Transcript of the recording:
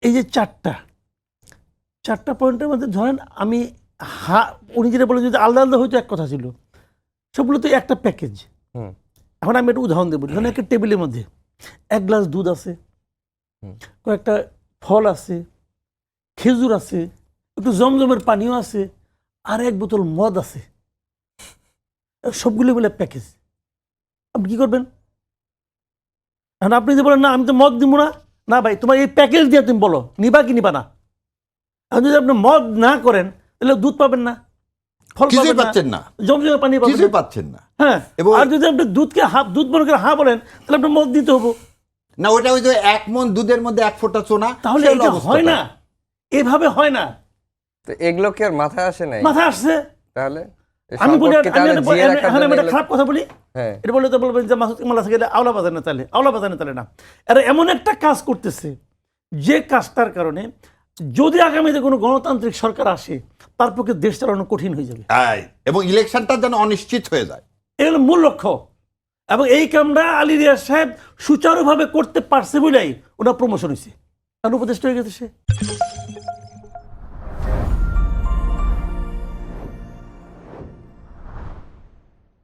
এই যে চারটা পয়েন্টের মধ্যে ধরেন আমি উনি যেটা বলে যদি আলাদা আলাদা হয়তো এক কথা ছিল, সবগুলো তো একটা প্যাকেজ। এখন আমি একটা উদাহরণ দেবো। ধরেন একটা টেবিলের মধ্যে 1 গ্লাস দুধ আছে, কয়েকটা ফল আছে, খেজুর আছে, একটু জমজমের পানিও আছে, আর 1 বোতল মদ আছে, সবগুলো মিলে প্যাকেজ। আপনি কি করবেন? এখন আপনি যে বলেন না আমি তো মদ দিব না, না ভাই তোমার এই প্যাকেজ দিয়ে তুমি বলো নিবা কি নিবা না। এখন যদি আপনি মদ না করেন তাহলে দুধ পাবেন না, ফল পাচ্ছেন না, জমজমের পানি পাচ্ছেন না। হ্যাঁ, আর যদি আপনি দুধকে দুধ মনে করে বলেন তাহলে আপনি মদ দিতে হবো না। ওটা ওই যে 1 মণ দুধের মধ্যে 1 ফোঁটা চোনা, তাহলে এটা হয় না, এভাবে হয় না। তো এগুলো কি আর মাথায় আসে নাই? মাথায় আসছে। তাহলে আমি বলি আমি একটা খারাপ কথা বলি, এটা বললে তো বলবেন যে মাসুদ ইকবাল থেকে আওলা বাজানো তাহলে না। এরা এমন একটা কাজ করতেছে যে কাজটার কারণে যদি আগামীতে কোনো গণতান্ত্রিক সরকার আসে তার পক্ষে দেশ চালানো কঠিন হয়ে যাবে, এবং ইলেকশনটা যেন অনিশ্চিত হয়ে যায়। এগুলো মূল লক্ষ্য। এবং এই কামরা আলী রিয়াজ সাহেব সুচারুভাবে করতে পারছে বলেই ওনার প্রমোশন হয়েছে, তার উপদেষ্টা হয়ে গেছে সে।